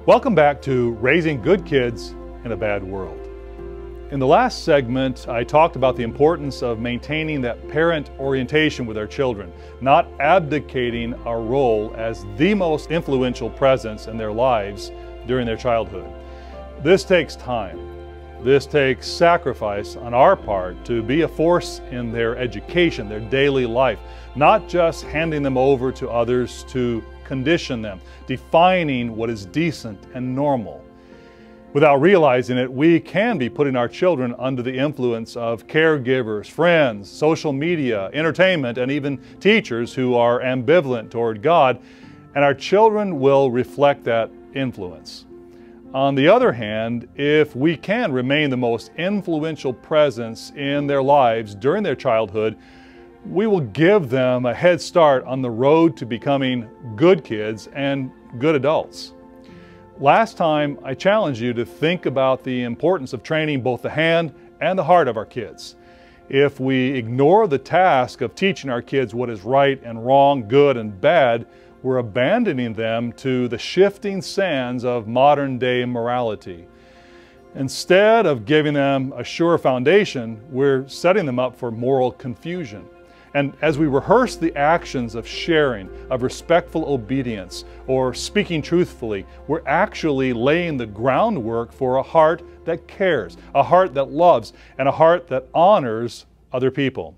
Welcome back to Raising Good Kids in a Bad World. In the last segment, I talked about the importance of maintaining that parent orientation with our children, not abdicating our role as the most influential presence in their lives during their childhood. This takes time. This takes sacrifice on our part to be a force in their education, their daily life, not just handing them over to others to condition them, defining what is decent and normal. Without realizing it, we can be putting our children under the influence of caregivers, friends, social media, entertainment, and even teachers who are ambivalent toward God, and our children will reflect that influence. On the other hand, if we can remain the most influential presence in their lives during their childhood, we will give them a head start on the road to becoming good kids and good adults. Last time, I challenged you to think about the importance of training both the hand and the heart of our kids. If we ignore the task of teaching our kids what is right and wrong, good and bad, we're abandoning them to the shifting sands of modern-day morality. Instead of giving them a sure foundation, we're setting them up for moral confusion. And as we rehearse the actions of sharing, of respectful obedience, or speaking truthfully, we're actually laying the groundwork for a heart that cares, a heart that loves, and a heart that honors other people.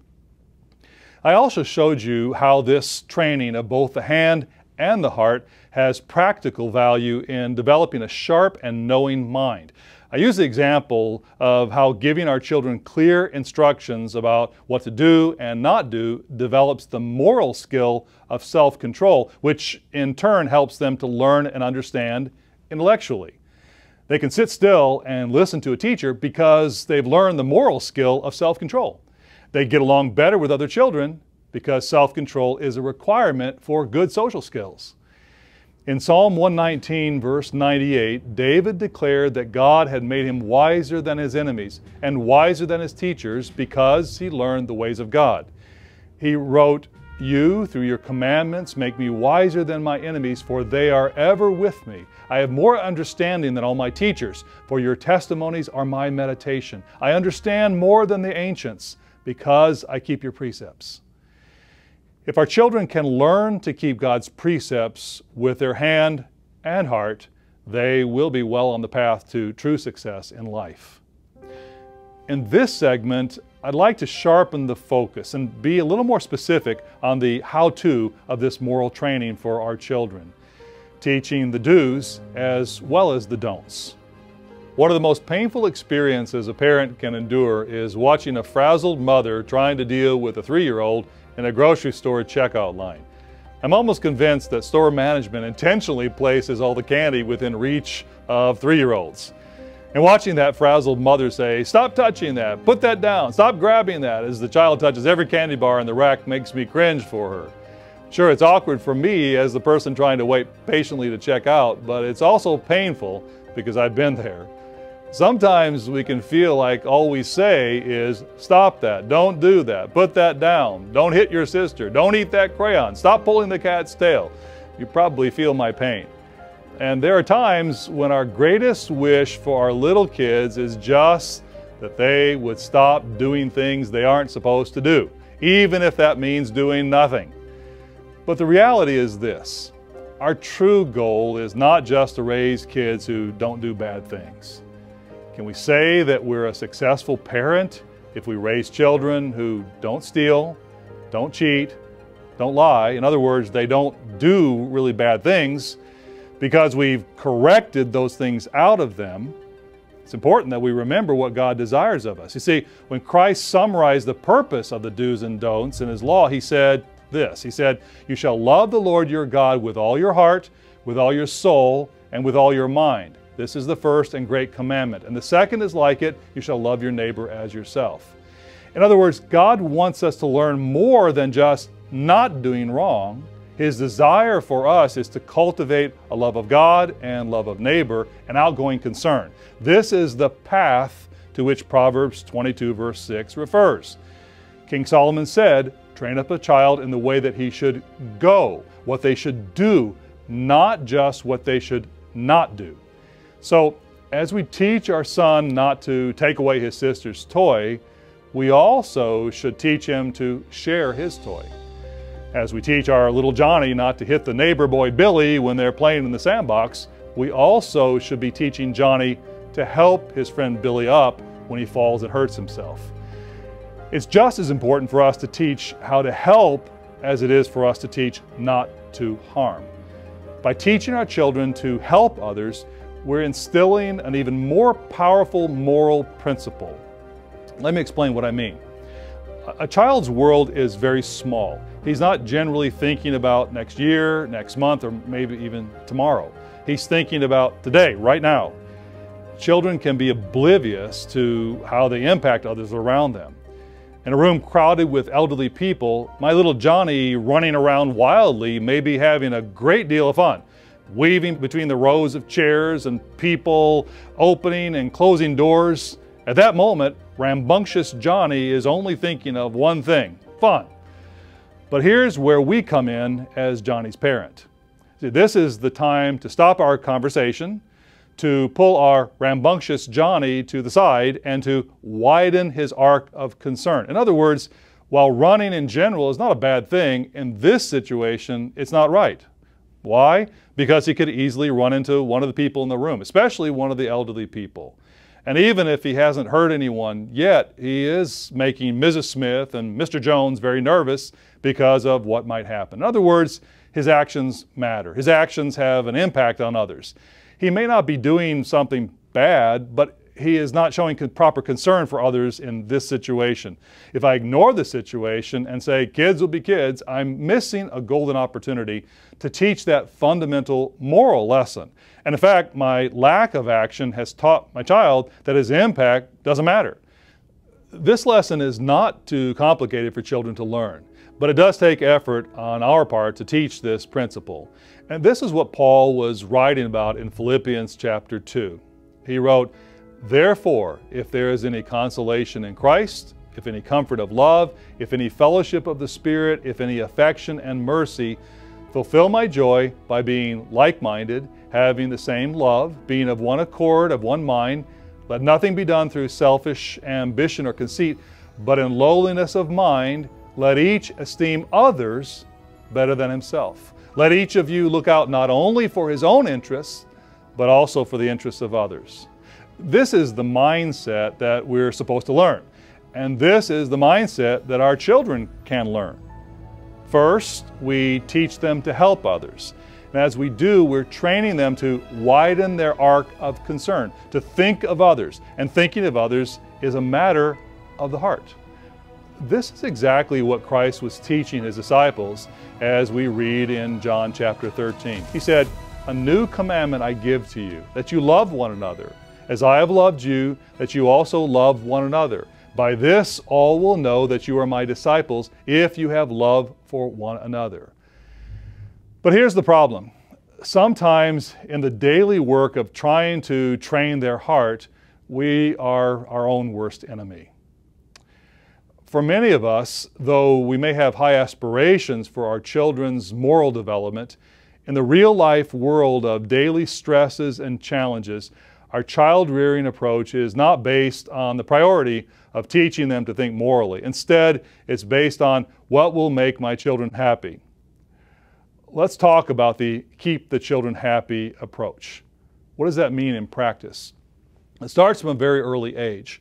I also showed you how this training of both the hand and the heart has practical value in developing a sharp and knowing mind. I use the example of how giving our children clear instructions about what to do and not do develops the moral skill of self-control, which in turn helps them to learn and understand intellectually. They can sit still and listen to a teacher because they've learned the moral skill of self-control. They get along better with other children because self-control is a requirement for good social skills. In Psalm 119, verse 98, David declared that God had made him wiser than his enemies and wiser than his teachers because he learned the ways of God. He wrote, "You, through your commandments, make me wiser than my enemies, for they are ever with me. I have more understanding than all my teachers, for your testimonies are my meditation. I understand more than the ancients, because I keep your precepts." If our children can learn to keep God's precepts with their hand and heart, they will be well on the path to true success in life. In this segment, I'd like to sharpen the focus and be a little more specific on the how-to of this moral training for our children, teaching the do's as well as the don'ts. One of the most painful experiences a parent can endure is watching a frazzled mother trying to deal with a 3-year-old in a grocery store checkout line. I'm almost convinced that store management intentionally places all the candy within reach of 3-year-olds. And watching that frazzled mother say, "Stop touching that, put that down, stop grabbing that," as the child touches every candy bar in the rack makes me cringe for her. Sure, it's awkward for me as the person trying to wait patiently to check out, but it's also painful because I've been there. Sometimes we can feel like all we say is, "Stop that, don't do that, put that down, don't hit your sister, don't eat that crayon, stop pulling the cat's tail." You probably feel my pain. And there are times when our greatest wish for our little kids is just that they would stop doing things they aren't supposed to do, even if that means doing nothing. But the reality is this: our true goal is not just to raise kids who don't do bad things. Can we say that we're a successful parent if we raise children who don't steal, don't cheat, don't lie? In other words, they don't do really bad things because we've corrected those things out of them. It's important that we remember what God desires of us. You see, when Christ summarized the purpose of the do's and don'ts in His law, He said this. He said, "You shall love the Lord your God with all your heart, with all your soul, and with all your mind. This is the first and great commandment. And the second is like it, you shall love your neighbor as yourself." In other words, God wants us to learn more than just not doing wrong. His desire for us is to cultivate a love of God and love of neighbor, an outgoing concern. This is the path to which Proverbs 22 verse 6 refers. King Solomon said, "Train up a child in the way that he should go," what they should do, not just what they should not do. So as we teach our son not to take away his sister's toy, we also should teach him to share his toy. As we teach our little Johnny not to hit the neighbor boy Billy when they're playing in the sandbox, we also should be teaching Johnny to help his friend Billy up when he falls and hurts himself. It's just as important for us to teach how to help as it is for us to teach not to harm. By teaching our children to help others, we're instilling an even more powerful moral principle. Let me explain what I mean. A child's world is very small. He's not generally thinking about next year, next month, or maybe even tomorrow. He's thinking about today, right now. Children can be oblivious to how they impact others around them. In a room crowded with elderly people, my little Johnny running around wildly may be having a great deal of fun, weaving between the rows of chairs and people, opening and closing doors. At that moment, rambunctious Johnny is only thinking of one thing: fun. But here's where we come in as Johnny's parent. See, this is the time to stop our conversation, to pull our rambunctious Johnny to the side, and to widen his arc of concern. In other words, while running in general is not a bad thing, in this situation, it's not right. Why? Because he could easily run into one of the people in the room, especially one of the elderly people. And even if he hasn't hurt anyone yet, he is making Mrs. Smith and Mr. Jones very nervous because of what might happen. In other words, his actions matter. His actions have an impact on others. He may not be doing something bad, but he is not showing proper concern for others in this situation. If I ignore the situation and say, kids will be kids, I'm missing a golden opportunity to teach that fundamental moral lesson. And in fact, my lack of action has taught my child that his impact doesn't matter. This lesson is not too complicated for children to learn, but it does take effort on our part to teach this principle. And this is what Paul was writing about in Philippians chapter 2. He wrote, "Therefore, if there is any consolation in Christ, if any comfort of love, if any fellowship of the Spirit, if any affection and mercy, fulfill my joy by being like-minded, having the same love, being of one accord, of one mind. Let nothing be done through selfish ambition or conceit, but in lowliness of mind, let each esteem others better than himself. Let each of you look out not only for his own interests, but also for the interests of others." This is the mindset that we're supposed to learn. And this is the mindset that our children can learn. First, we teach them to help others. And as we do, we're training them to widen their arc of concern, to think of others. And thinking of others is a matter of the heart. This is exactly what Christ was teaching his disciples as we read in John chapter 13. He said, "A new commandment I give to you, that you love one another. As I have loved you, that you also love one another. By this all will know that you are my disciples, if you have love for one another." But here's the problem. Sometimes in the daily work of trying to train their heart, we are our own worst enemy. For many of us, though we may have high aspirations for our children's moral development, in the real-life world of daily stresses and challenges, our child-rearing approach is not based on the priority of teaching them to think morally. Instead, it's based on what will make my children happy. Let's talk about the keep the children happy approach. What does that mean in practice? It starts from a very early age.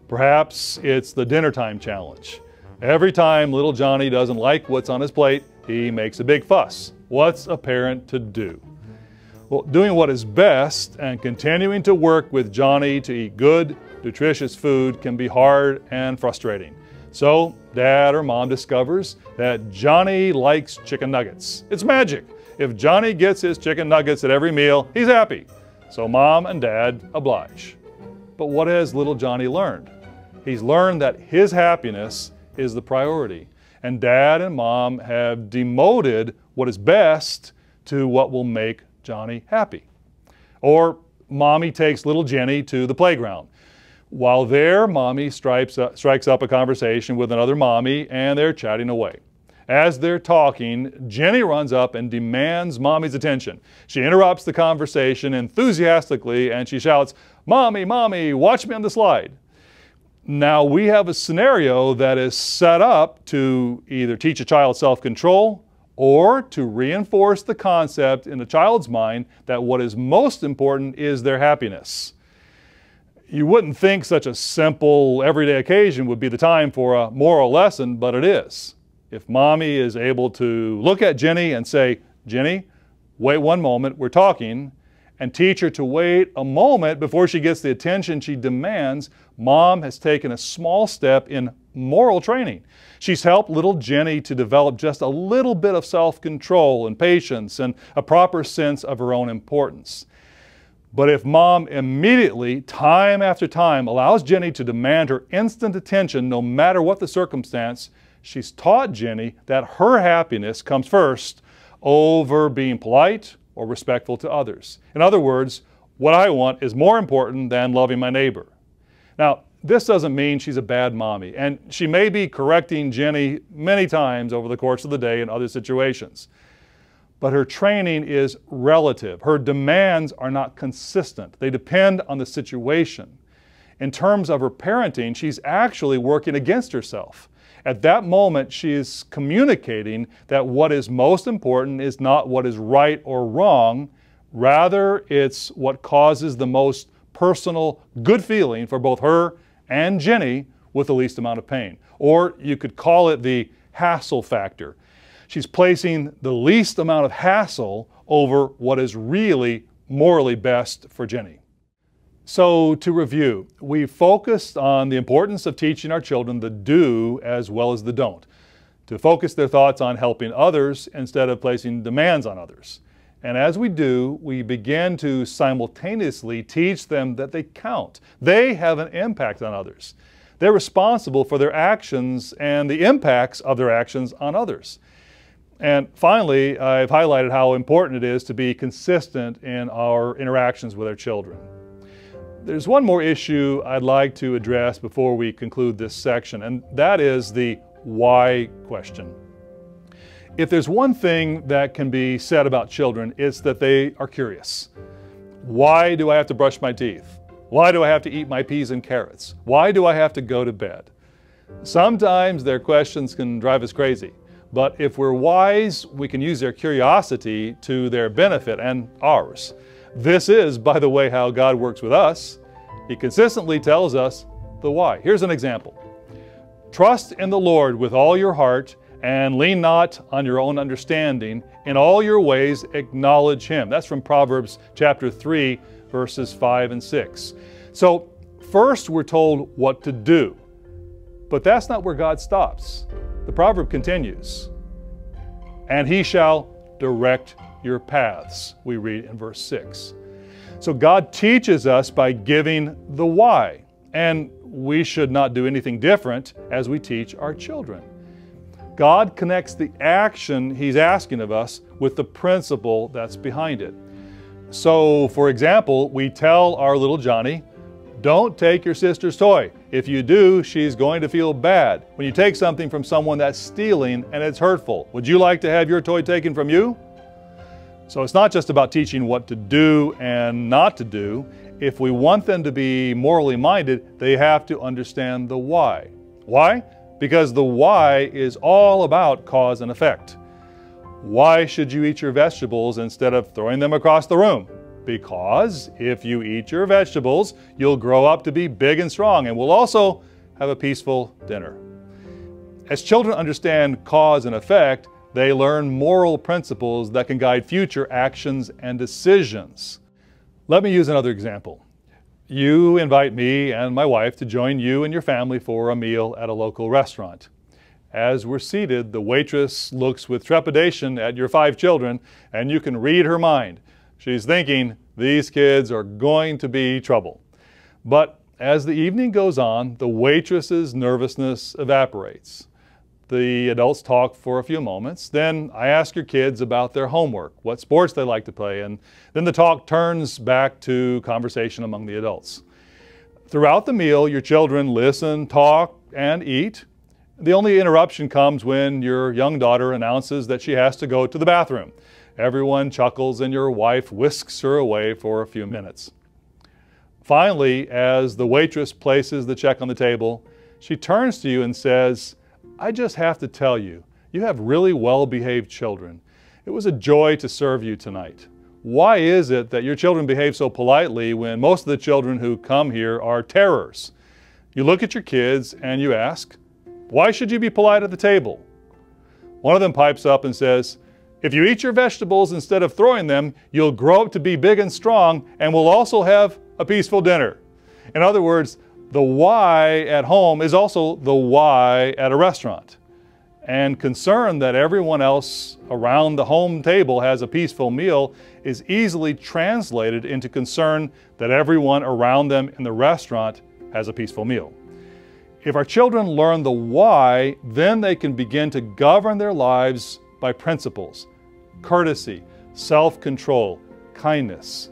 Perhaps it's the dinner time challenge. Every time little Johnny doesn't like what's on his plate, he makes a big fuss. What's a parent to do? Well, doing what is best and continuing to work with Johnny to eat good, nutritious food can be hard and frustrating. So dad or mom discovers that Johnny likes chicken nuggets. It's magic. If Johnny gets his chicken nuggets at every meal, he's happy. So mom and dad oblige. But what has little Johnny learned? He's learned that his happiness is the priority. And dad and mom have demoted what is best to what will make Johnny happy. Or mommy takes little Jenny to the playground. While there, mommy strikes up a conversation with another mommy and they're chatting away. As they're talking, Jenny runs up and demands Mommy's attention. She interrupts the conversation enthusiastically and she shouts, "Mommy, Mommy, watch me on the slide." Now we have a scenario that is set up to either teach a child self-control or to reinforce the concept in the child's mind that what is most important is their happiness. You wouldn't think such a simple, everyday occasion would be the time for a moral lesson, but it is. If Mommy is able to look at Jenny and say, "Jenny, wait one moment, we're talking," and teach her to wait a moment before she gets the attention she demands, Mom has taken a small step in moral training. She's helped little Jenny to develop just a little bit of self-control and patience and a proper sense of her own importance. But if Mom immediately, time after time, allows Jenny to demand her instant attention no matter what the circumstance, she's taught Jenny that her happiness comes first over being polite or respectful to others. In other words, what I want is more important than loving my neighbor. Now, this doesn't mean she's a bad mommy, and she may be correcting Jenny many times over the course of the day in other situations. But her training is relative. Her demands are not consistent. They depend on the situation. In terms of her parenting, she's actually working against herself. At that moment, she is communicating that what is most important is not what is right or wrong. Rather, it's what causes the most personal good feeling for both her and Jenny with the least amount of pain. Or you could call it the hassle factor. She's placing the least amount of hassle over what is really morally best for Jenny. So to review, we focused on the importance of teaching our children the do as well as the don't, to focus their thoughts on helping others instead of placing demands on others. And as we do, we begin to simultaneously teach them that they count. They have an impact on others. They're responsible for their actions and the impacts of their actions on others. And finally, I've highlighted how important it is to be consistent in our interactions with our children. There's one more issue I'd like to address before we conclude this section, and that is the why question. If there's one thing that can be said about children, it's that they are curious. Why do I have to brush my teeth? Why do I have to eat my peas and carrots? Why do I have to go to bed? Sometimes their questions can drive us crazy. But if we're wise, we can use their curiosity to their benefit and ours. This is, by the way, how God works with us. He consistently tells us the why. Here's an example. Trust in the Lord with all your heart and lean not on your own understanding. In all your ways acknowledge Him. That's from Proverbs chapter 3, verses 5 and 6. So first we're told what to do. But that's not where God stops. The proverb continues, "And He shall direct your paths," we read in verse 6. So God teaches us by giving the why, and we should not do anything different as we teach our children. God connects the action He's asking of us with the principle that's behind it. So, for example, we tell our little Johnny, "Don't take your sister's toy. If you do, she's going to feel bad. When you take something from someone that's stealing and it's hurtful, would you like to have your toy taken from you?" So it's not just about teaching what to do and not to do. If we want them to be morally minded, they have to understand the why. Why? Because the why is all about cause and effect. Why should you eat your vegetables instead of throwing them across the room? Because if you eat your vegetables, you'll grow up to be big and strong and will also have a peaceful dinner. As children understand cause and effect, they learn moral principles that can guide future actions and decisions. Let me use another example. You invite me and my wife to join you and your family for a meal at a local restaurant. As we're seated, the waitress looks with trepidation at your 5 children, and you can read her mind. She's thinking, these kids are going to be trouble. But as the evening goes on, the waitress's nervousness evaporates. The adults talk for a few moments. Then I ask your kids about their homework, what sports they like to play, and then the talk turns back to conversation among the adults. Throughout the meal, your children listen, talk, and eat. The only interruption comes when your young daughter announces that she has to go to the bathroom. Everyone chuckles and your wife whisks her away for a few minutes. Finally, as the waitress places the check on the table, she turns to you and says, "I just have to tell you, you have really well-behaved children. It was a joy to serve you tonight. Why is it that your children behave so politely when most of the children who come here are terrors?" You look at your kids and you ask, "Why should you be polite at the table?" One of them pipes up and says, "If you eat your vegetables instead of throwing them, you'll grow up to be big and strong and we'll also have a peaceful dinner." In other words, the why at home is also the why at a restaurant. And concern that everyone else around the home table has a peaceful meal is easily translated into concern that everyone around them in the restaurant has a peaceful meal. If our children learn the why, then they can begin to govern their lives by principles: courtesy, self-control, kindness.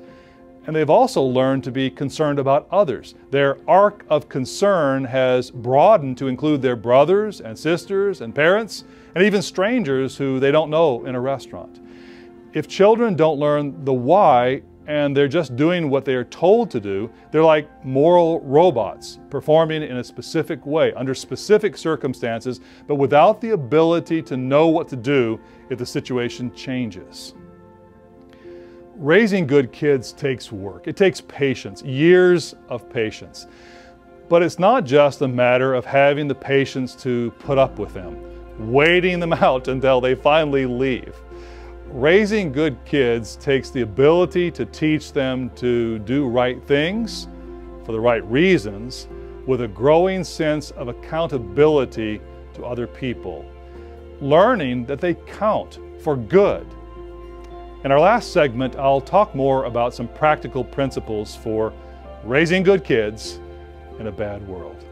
And they've also learned to be concerned about others. Their arc of concern has broadened to include their brothers and sisters and parents, and even strangers who they don't know in a restaurant. If children don't learn the why and they're just doing what they are told to do, they're like moral robots, performing in a specific way, under specific circumstances, but without the ability to know what to do if the situation changes. Raising good kids takes work. It takes patience, years of patience. But it's not just a matter of having the patience to put up with them, waiting them out until they finally leave. Raising good kids takes the ability to teach them to do right things for the right reasons, with a growing sense of accountability to other people, learning that they count for good. In our last segment, I'll talk more about some practical principles for raising good kids in a bad world.